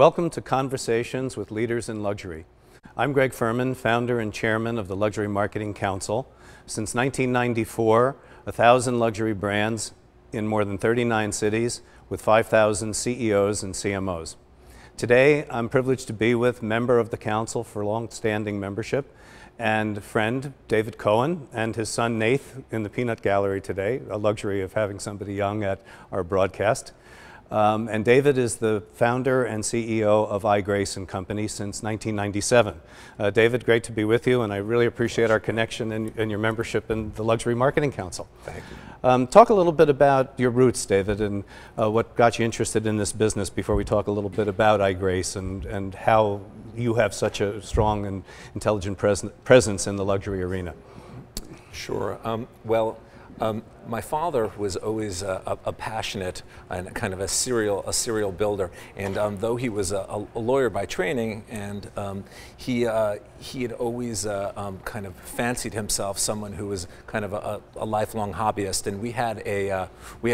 Welcome to Conversations with Leaders in Luxury. I'm Greg Furman, founder and chairman of the Luxury Marketing Council. Since 1994, 1,000 luxury brands in more than 39 cities with 5,000 CEOs and CMOs. Today, I'm privileged to be with member of the council for long-standing membership and friend David Cohen and his son Nath in the Peanut Gallery today, a luxury of having somebody young at our broadcast. And David is the founder and CEO of I.Grace and Company since 1997. David, great to be with you, and I really appreciate our connection and your membership in the Luxury Marketing Council. Thank you. Talk a little bit about your roots, David, and what got you interested in this business before we talk a little bit about I.Grace and how you have such a strong and intelligent presence in the luxury arena. Sure. My father was always a passionate and kind of a serial builder, and though he was a lawyer by training, and he had always kind of fancied himself someone who was kind of a lifelong hobbyist. And we had a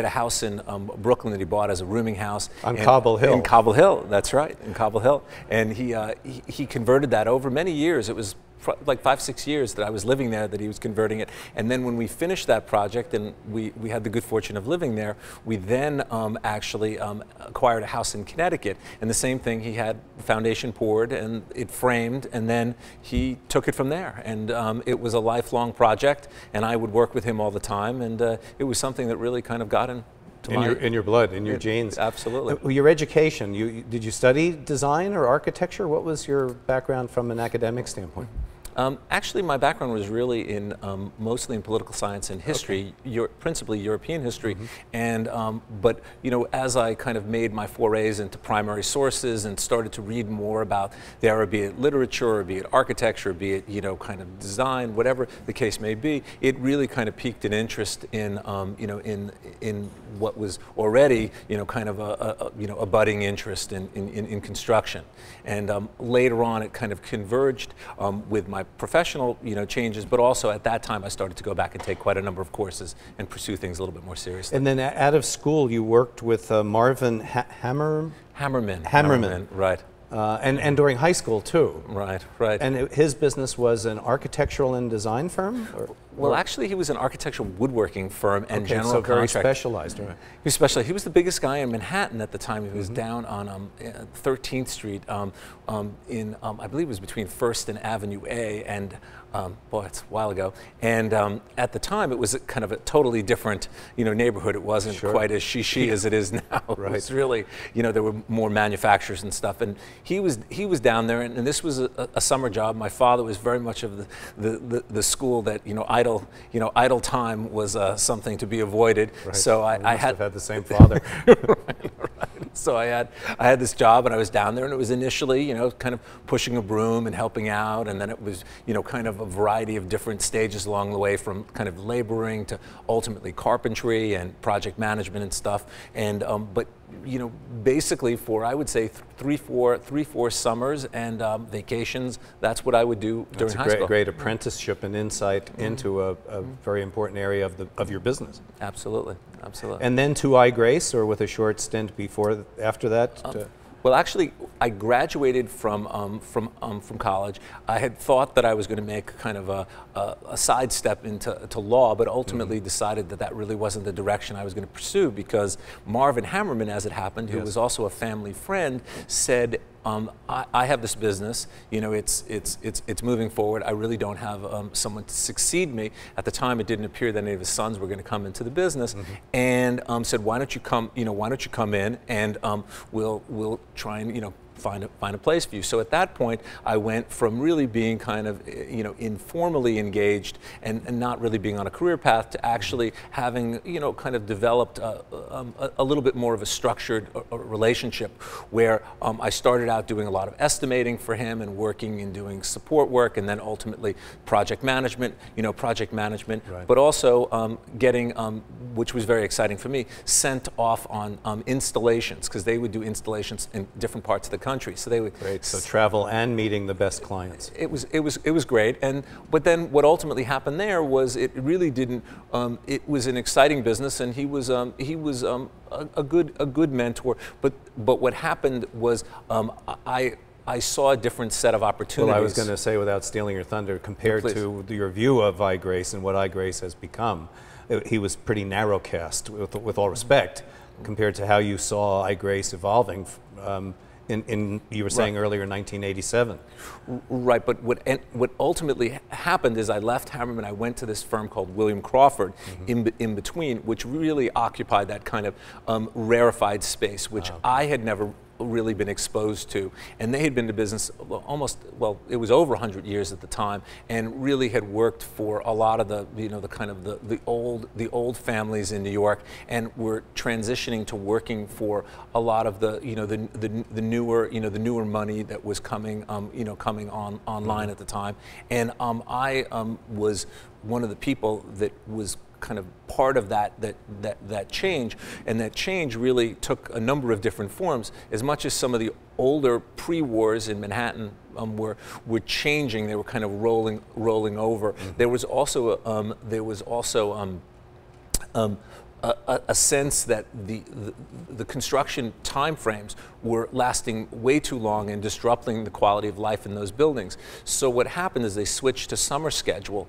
house in Brooklyn that he bought as a rooming house on Cobble Hill. In Cobble Hill, that's right, in Cobble Hill, and he converted that over many years. It was like 5-6 years that I was living there that he was converting it. And then when we finished that project and we had the good fortune of living there, we then actually acquired a house in Connecticut. And the same thing, he had the foundation poured and it framed, and then he took it from there. And it was a lifelong project, and I would work with him all the time, and it was something that really kind of got in your blood, in your genes. Absolutely. Your education, did you study design or architecture? What was your background from an academic standpoint? Actually, my background was really in mostly in political science and history, okay. Principally European history. And but you know, as I kind of made my forays into primary sources and started to read more about the area, be it literature, or be it architecture, be it kind of design, whatever the case may be, it really kind of piqued an interest in in what was already kind of a budding interest in construction. And later on, it kind of converged with my professional changes, but also at that time I started to go back and take quite a number of courses and pursue things a little bit more seriously. And then out of school you worked with Marvin Hammerman. Right. And during high school too. Right. And his business was an architectural and design firm? Well, actually, he was an architectural woodworking firm and general so very contractor. Specialized, right? He was specialized. He was the biggest guy in Manhattan at the time. He was down on 13th Street, I believe it was between 1st and Avenue A, and boy, it's a while ago. And at the time, it was kind of a totally different, neighborhood. It wasn't quite as she as it is now. Right. It was really, there were more manufacturers and stuff. And he was down there, and this was a summer job. My father was very much of the school that idle time was something to be avoided. Right. So I had the same father. right. So I had this job, and I was down there, and it was initially kind of pushing a broom and helping out, and then it was kind of a variety of different stages along the way, from kind of laboring to ultimately carpentry and project management and stuff. And but basically for, I would say, three, four summers and vacations, that's what I would do during high school. That's a great apprenticeship and insight into a very important area of your business. Absolutely. And then to I.Grace, or with a short stint after that? Well, actually, I graduated from college. I had thought that I was going to make kind of a sidestep into law, but ultimately decided that really wasn't the direction I was going to pursue, because Marvin Hammerman, as it happened, who was also a family friend, said, I have this business, it's moving forward. I really don't have someone to succeed me. At the time, it didn't appear that any of his sons were going to come into the business, and said, why don't you come in, and we'll try and find a place for you. So at that point, I went from really being kind of informally engaged and not really being on a career path to actually having kind of developed a little bit more of a structured relationship, where I started out doing a lot of estimating for him and working and doing support work, and then ultimately project management, right. But also getting, which was very exciting for me, sent off on installations, because they would do installations in different parts of the country. So they would Great. So travel and meeting the best clients. It was great, but then what ultimately happened there was it really didn't. It was an exciting business, and he was a good mentor. But what happened was I saw a different set of opportunities. Well, I was going to say, without stealing your thunder, compared to your view of I.Grace and what I.Grace has become, he was pretty narrowcast, with all respect, compared to how you saw I.Grace evolving you were saying earlier, 1987. Right, but what ultimately happened is I left Hammerman. I went to this firm called William Crawford in between, which really occupied that kind of rarefied space, which I had never really been exposed to, and they had been to business it was over 100 years at the time, and really had worked for a lot of the old families in New York, and were transitioning to working for a lot of the newer money that was coming online at the time, and I was one of the people that was kind of part of that change, and that change really took a number of different forms. As much as some of the older pre-wars in Manhattan were changing, they were kind of rolling over. There was also a sense that the construction timeframes were lasting way too long and disrupting the quality of life in those buildings. So what happened is they switched to summer schedule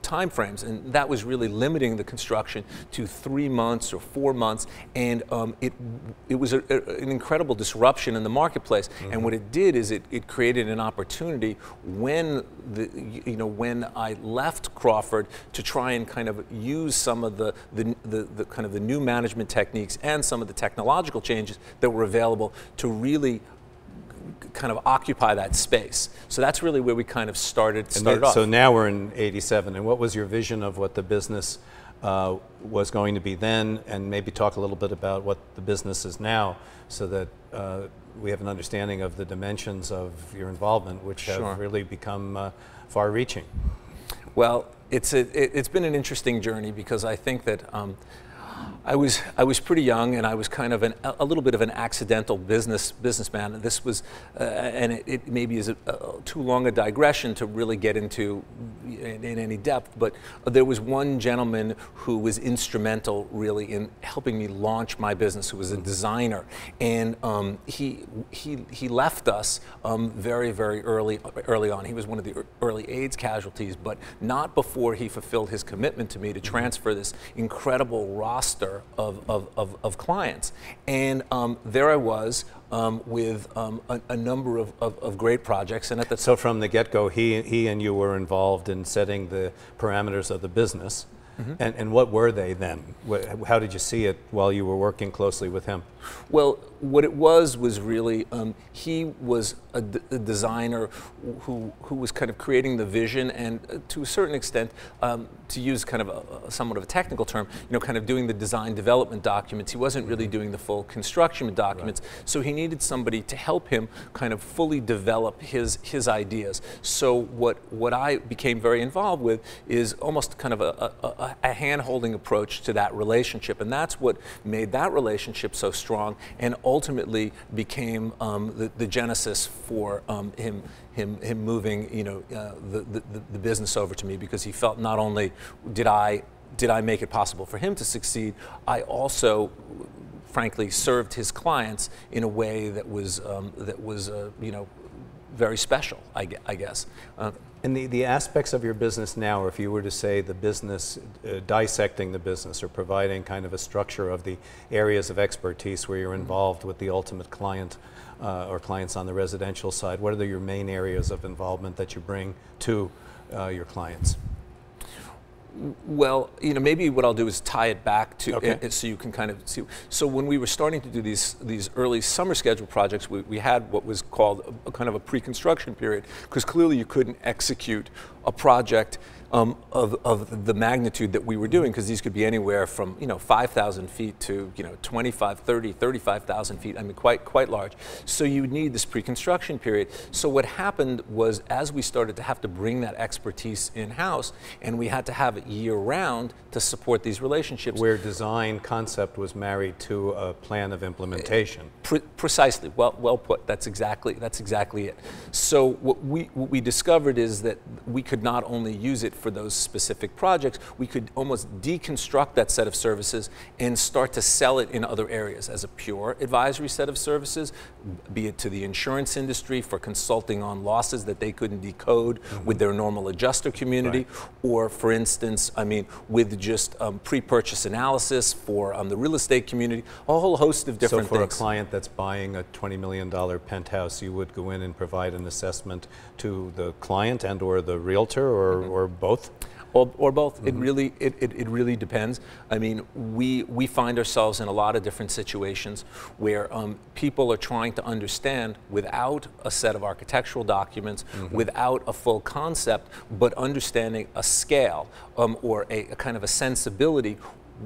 timeframes, and that was really limiting the construction to 3 months or 4 months, and it was an incredible disruption in the marketplace. And what it did is it created an opportunity when when I left Crawford to try and kind of use some of the kind of the new management techniques and some of the technological changes that were available to really kind of occupy that space. So that's really where we kind of started off. So now we're in 87, and what was your vision of what the business was going to be then, and maybe talk a little bit about what the business is now, so that we have an understanding of the dimensions of your involvement, which have really become far-reaching. Well, it's been an interesting journey, because I think that I was pretty young, and I was kind of a little bit of an accidental businessman. This was, and it maybe is too long a digression to really get into in any depth. But there was one gentleman who was instrumental, really, in helping me launch my business, who was a designer, and he left us very early on. He was one of the early AIDS casualties, but not before he fulfilled his commitment to me to transfer this incredible roster of clients. And there I was with a number of great projects. And so from the get-go, he and you were involved in setting the parameters of the business. And what were they then? How did you see it while you were working closely with him? Well, what it was really, he was a designer who was kind of creating the vision, and to a certain extent, to use kind of somewhat of a technical term, kind of doing the design development documents. He wasn't really doing the full construction documents, so he needed somebody to help him kind of fully develop his ideas. So what I became very involved with is almost kind of a hand-holding approach to that relationship, and that's what made that relationship so strong, and ultimately became the genesis for him moving the business over to me, because he felt not only did I make it possible for him to succeed, I also frankly served his clients in a way that was very special, I guess. And the aspects of your business now, or if you were to say the business, dissecting the business or providing kind of a structure of the areas of expertise where you're involved with the ultimate client or clients on the residential side, what are your main areas of involvement that you bring to your clients? Well, maybe what I'll do is tie it back to so you can kind of see. So when we were starting to do these early summer schedule projects, we had what was called a kind of a pre-construction period, because clearly you couldn't execute a project of the magnitude that we were doing, because these could be anywhere from 5,000 feet to 25, 30, 35,000 feet. I mean, quite large. So you would need this pre-construction period. So what happened was, as we started to have to bring that expertise in-house, and we had to have it year-round to support these relationships. Where design concept was married to a plan of implementation. Precisely. Well put. That's exactly it. So what we discovered is that we could not only use it for those specific projects, we could almost deconstruct that set of services and start to sell it in other areas as a pure advisory set of services, be it to the insurance industry for consulting on losses that they couldn't decode with their normal adjuster community, or for instance, I mean, with just pre-purchase analysis for the real estate community, a whole host of different things. So for a client that's buying a $20 million penthouse, you would go in and provide an assessment to the client and or the realtor, or both? Or both. It really depends. I mean, we find ourselves in a lot of different situations where people are trying to understand, without a set of architectural documents, without a full concept, but understanding a scale or a kind of a sensibility,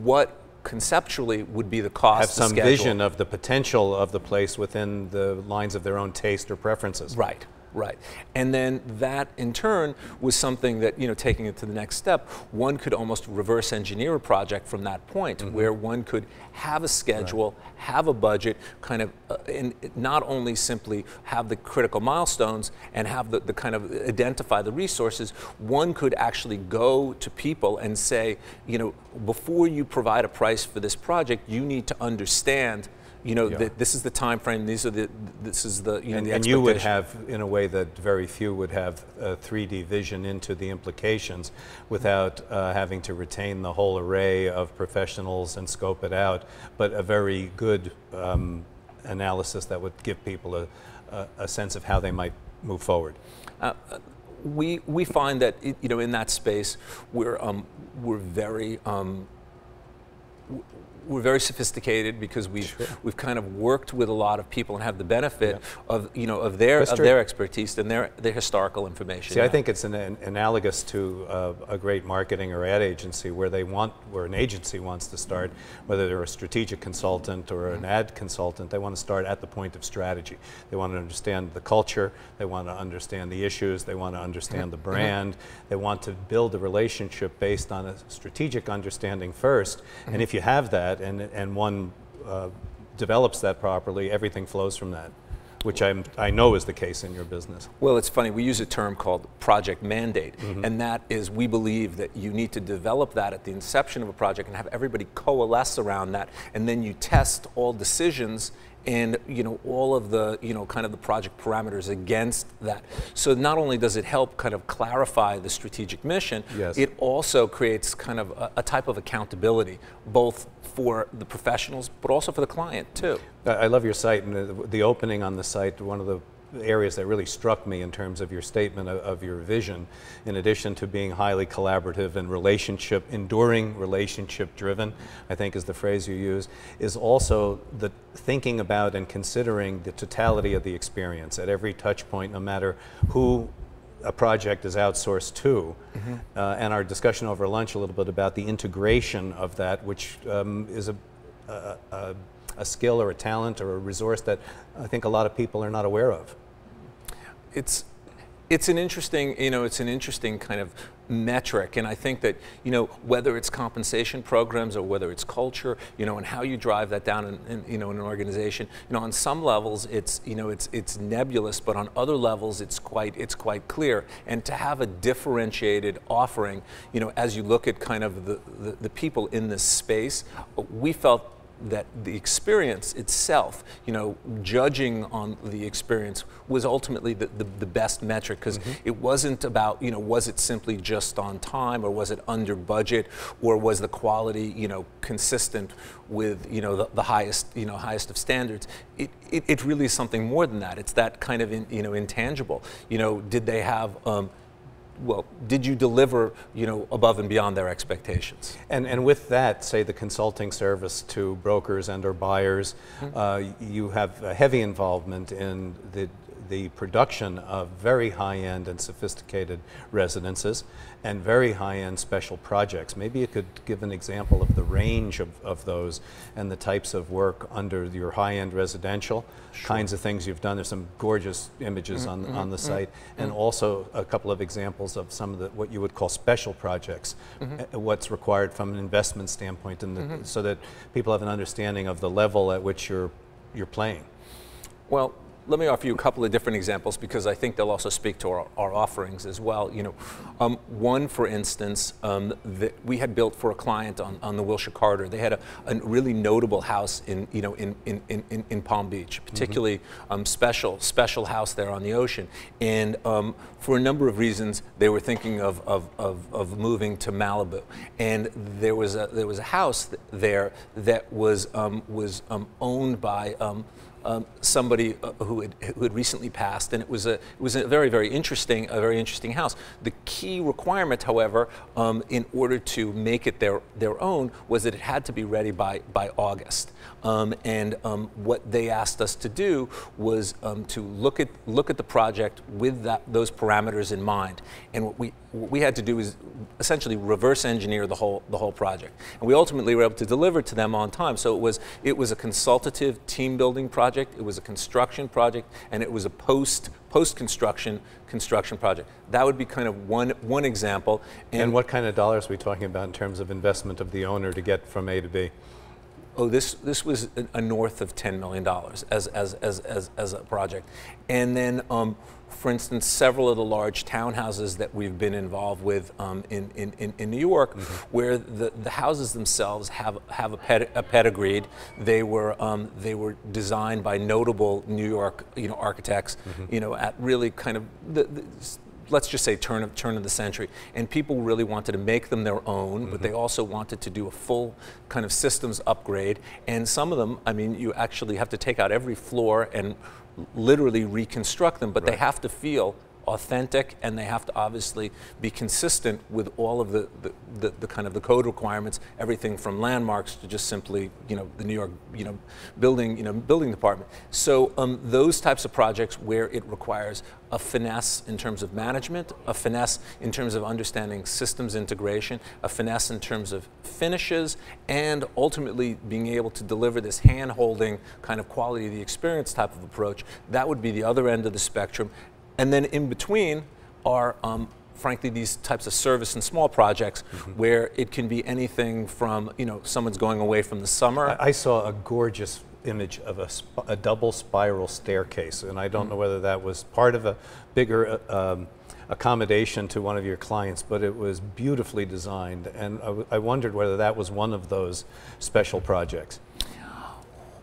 what conceptually would be the cost. Have some vision of the potential of the place within the lines of their own taste or preferences. Right. Right. And then that in turn was something that, taking it to the next step, one could almost reverse engineer a project from that point, where one could have a schedule, have a budget, kind of, and not only simply have the critical milestones and have the kind of identify the resources, one could actually go to people and say, before you provide a price for this project, you need to understand that this is the time frame, this is the the expectation. And you would have, in a way that very few would have, a 3D vision into the implications without having to retain the whole array of professionals and scope it out, but a very good analysis that would give people a sense of how they might move forward. We find that in that space we're very sophisticated, because we've kind of worked with a lot of people and have the benefit of their expertise and their historical information. See, I think it's analogous to a great marketing or ad agency where an agency wants to start, whether they're a strategic consultant or an ad consultant. They want to start at the point of strategy. They want to understand the culture. They want to understand the issues. They want to understand the brand. They want to build a relationship based on a strategic understanding first. And if you have that, and one develops that properly, everything flows from that, which I know is the case in your business. Well, it's funny, we use a term called project mandate, and that is, we believe that you need to develop that at the inception of a project and have everybody coalesce around that, and then you test all decisions and all of the kind of the project parameters against that. So not only does it help kind of clarify the strategic mission, it also creates kind of a type of accountability, both for the professionals but also for the client too. I love your site, and the opening on the site, one of the areas that really struck me in terms of your statement of your vision, in addition to being highly collaborative and enduring relationship driven, I think is the phrase you use, is also the thinking about and considering the totality of the experience at every touch point, no matter who a project is outsourced to. And our discussion over lunch a little bit about the integration of that, which is a skill or a talent or a resource that I think a lot of people are not aware of. It's an interesting, it's an interesting kind of metric, and I think that, whether it's compensation programs or whether it's culture, and how you drive that down in an organization, on some levels it's nebulous, but on other levels it's quite clear. And to have a differentiated offering, as you look at kind of the people in this space, we felt that the experience itself, judging on the experience was ultimately the best metric, because it wasn't about, was it simply just on time, or was it under budget, or was the quality, consistent with, the highest, highest of standards. It really is something more than that. It's that kind of, intangible. Did they have, well, did you deliver, above and beyond their expectations? And with that, say the consulting service to brokers and or buyers, you have a heavy involvement in the the production of very high-end and sophisticated residences and very high-end special projects. Maybe you could give an example of the range of those and the types of work under your high-end residential, kinds of things you've done. There's some gorgeous images on the site, and also a couple of examples of some of the what you would call special projects, what's required from an investment standpoint, and so that people have an understanding of the level at which you're playing. Well, let me offer you a couple of different examples because I think they'll also speak to our offerings as well. You know, one, for instance, that we had built for a client on the Wilshire Corridor. They had a really notable house in Palm Beach, particularly special house there on the ocean. And for a number of reasons, they were thinking of moving to Malibu. And there was a house there that was owned by somebody who had recently passed, and it was a very interesting house. The key requirement, however, in order to make it their own, was that it had to be ready by August. What they asked us to do was to look at the project with those parameters in mind. And what we had to do is essentially reverse engineer the whole project. And we ultimately were able to deliver to them on time. So it was a consultative team building project, it was a construction project, and it was a post-construction project. That would be kind of one example. And what kind of dollars are we talking about in terms of investment of the owner to get from A to B? Oh, this was a north of $10 million as a project. And then, for instance, several of the large townhouses that we've been involved with in New York, where the houses themselves have a pedigreed. They were designed by notable New York architects, at really kind of let's just say turn of the century, and people really wanted to make them their own, but they also wanted to do a full kind of systems upgrade. And some of them, I mean, you actually have to take out every floor and literally reconstruct them, but they have to feel authentic, and they have to obviously be consistent with all of the kind of the code requirements, everything from landmarks to just simply the New York building department. So those types of projects where it requires a finesse in terms of management, a finesse in terms of understanding systems integration, a finesse in terms of finishes, and ultimately being able to deliver this hand-holding kind of quality of the experience type of approach, that would be the other end of the spectrum. And then in between are, frankly, these types of service and small projects where it can be anything from, someone's going away from the summer. I saw a gorgeous image of a double spiral staircase, and I don't know whether that was part of a bigger accommodation to one of your clients, but it was beautifully designed, and I wondered whether that was one of those special projects.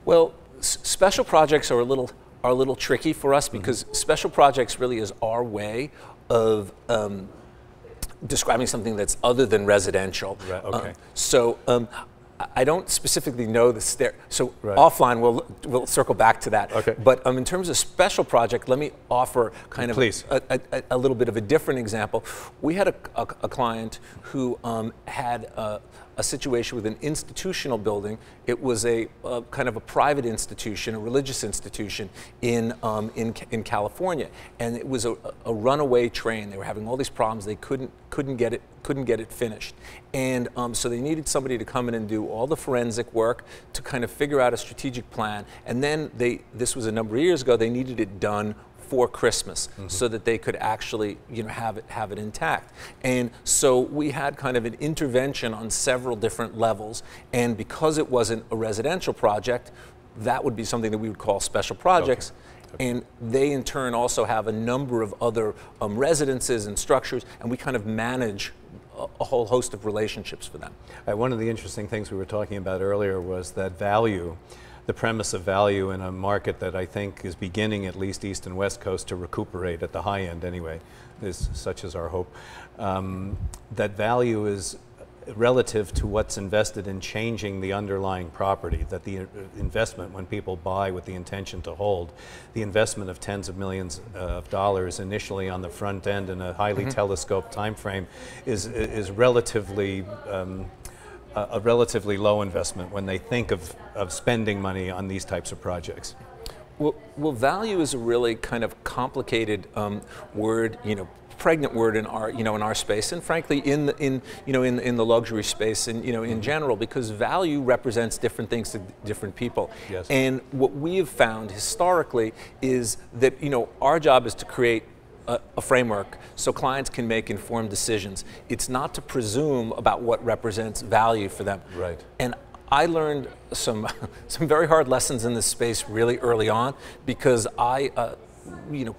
Well, special projects are a little tricky for us because special projects really is our way of describing something that's other than residential. Right, okay. I don't specifically know the stair. So offline, we'll circle back to that. Okay. But in terms of special project, let me offer kind of a little bit of a different example. We had a client who had a situation with an institutional building. It was a kind of a private institution, a religious institution in California, and it was a runaway train. They were having all these problems. They couldn't get it finished, and so they needed somebody to come in and do all the forensic work to kind of figure out a strategic plan. And then this was a number of years ago. They needed it done for Christmas, so that they could actually have it intact. And so we had kind of an intervention on several different levels, and because it wasn't a residential project, that would be something that we would call special projects. Okay. And they in turn also have a number of other residences and structures, and we kind of manage a whole host of relationships for them. One of the interesting things we were talking about earlier was that value, the premise of value in a market that I think is beginning, at least East and West Coast, to recuperate at the high end anyway, such is our hope. That value is relative to what's invested in changing the underlying property, that the investment, when people buy with the intention to hold, the investment of tens of millions of dollars initially on the front end in a highly telescoped time frame is relatively a relatively low investment when they think of spending money on these types of projects. Well, value is a really kind of complicated word, pregnant word in our, in our space, and frankly, in the luxury space, and in general, because value represents different things to different people. Yes. And what we have found historically is that our job is to create a framework so clients can make informed decisions. It's not to presume about what represents value for them. Right. And I learned some very hard lessons in this space really early on, because I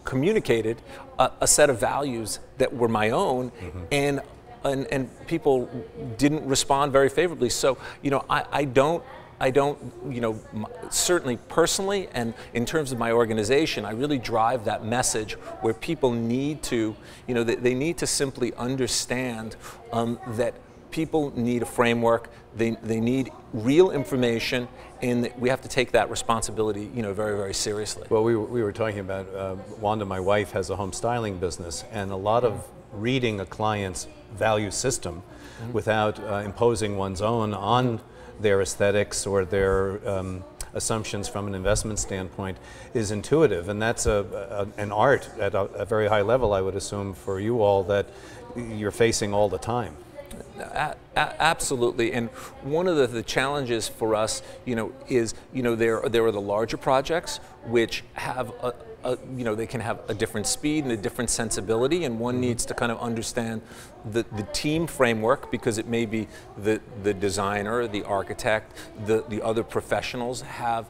communicated a set of values that were my own, and people didn't respond very favorably. So I don't, certainly personally and in terms of my organization, I really drive that message where people need to, they need to simply understand that people need a framework, they need real information, and we have to take that responsibility, very, very seriously. Well, we were talking about, Wanda, my wife, has a home styling business, and a lot of reading a client's value system without imposing one's own on their aesthetics or their assumptions from an investment standpoint is intuitive, and that's an art at a very high level, I would assume, for you all, that you're facing all the time. Absolutely, and one of the challenges for us, is there are the larger projects which have they can have a different speed and a different sensibility, and one needs to kind of understand the team framework, because it may be the designer, the architect, the other professionals have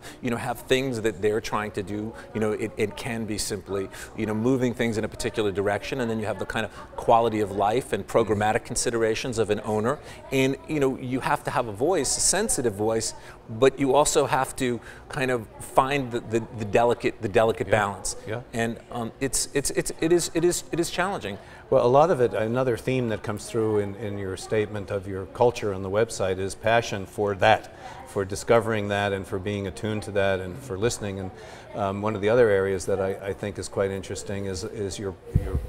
things that they're trying to do. It can be simply moving things in a particular direction, and then you have the kind of quality of life and programmatic considerations of an owner, and you have to have a voice, a sensitive voice, but you also have to kind of find the delicate balance. Yeah. And it is challenging. Well, a lot of it, another theme that comes through in your statement of your culture on the website is passion for that, for discovering that and for being attuned to that and for listening. And one of the other areas that I think is quite interesting is your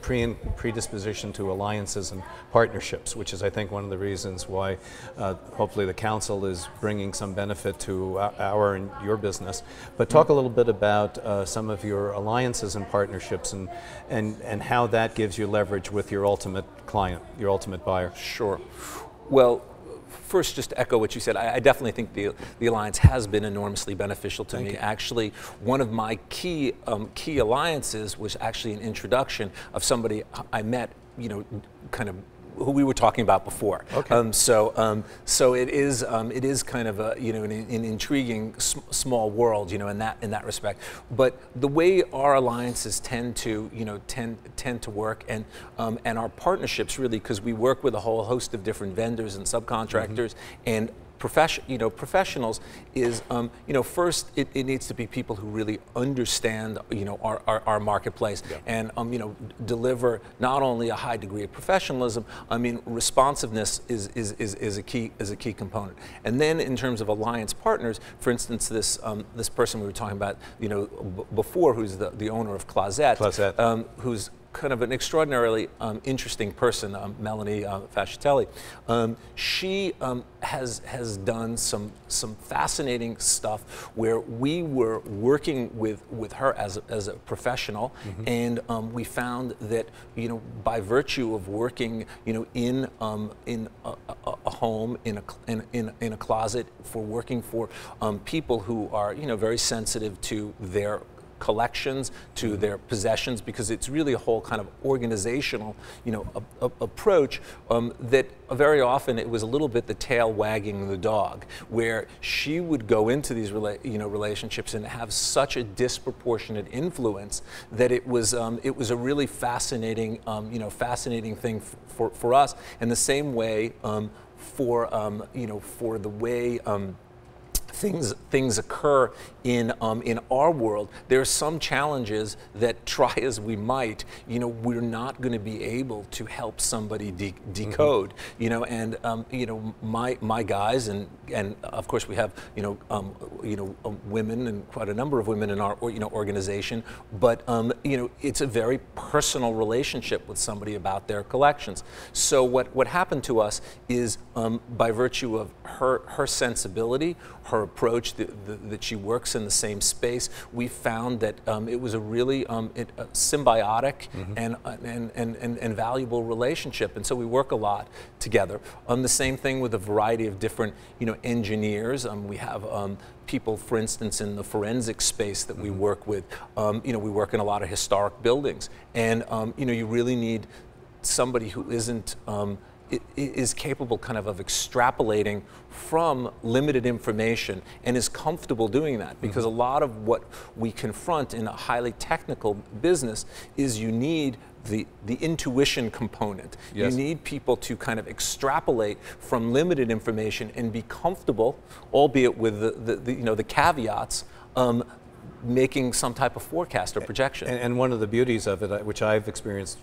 predisposition to alliances and partnerships, which is, I think, one of the reasons why hopefully the council is bringing some benefit to our and your business. But talk a little bit about some of your alliances and partnerships, and how that gives you leverage with your ultimate client, your ultimate buyer. Sure. Well, first, just to echo what you said, I definitely think the alliance has been enormously beneficial to me. Actually, one of my key alliances was actually an introduction of somebody I met, kind of who we were talking about before. Okay. So it is kind of an intriguing small world, in that respect. But the way our alliances tend to work, and our partnerships, really, because we work with a whole host of different vendors and subcontractors and professionals, is first it needs to be people who really understand our marketplace, and deliver not only a high degree of professionalism. Responsiveness is a key component. And then in terms of alliance partners, for instance, this person we were talking about before, who's the owner of Closet, who's kind of an extraordinarily interesting person, Melanie Fascitelli. She has done some fascinating stuff where we were working with her as a professional, and we found that by virtue of working in a home, in a closet, for working for people who are very sensitive to their collections, to their possessions, because it's really a whole kind of organizational approach, that very often it was a little bit the tail wagging the dog, where she would go into these relationships and have such a disproportionate influence that it was a really fascinating thing for us. And the same way for the way things occur in our world. There are some challenges that, try as we might, we're not going to be able to help somebody decode. And my guys, and of course we have women, and quite a number of women in our organization. But it's a very personal relationship with somebody about their collections. So what happened to us is, by virtue of her sensibility, her her approach, that she works in the same space, we found that it was a really symbiotic and valuable relationship. And so we work a lot together. The same thing with a variety of different, engineers. We have people, for instance, in the forensic space that we work with. We work in a lot of historic buildings, and you really need somebody who is capable kind of extrapolating from limited information and is comfortable doing that, because a lot of what we confront in a highly technical business is you need the intuition component. Yes. You need people to kind of extrapolate from limited information and be comfortable, albeit with the caveats, making some type of forecast or projection. And one of the beauties of it, which I've experienced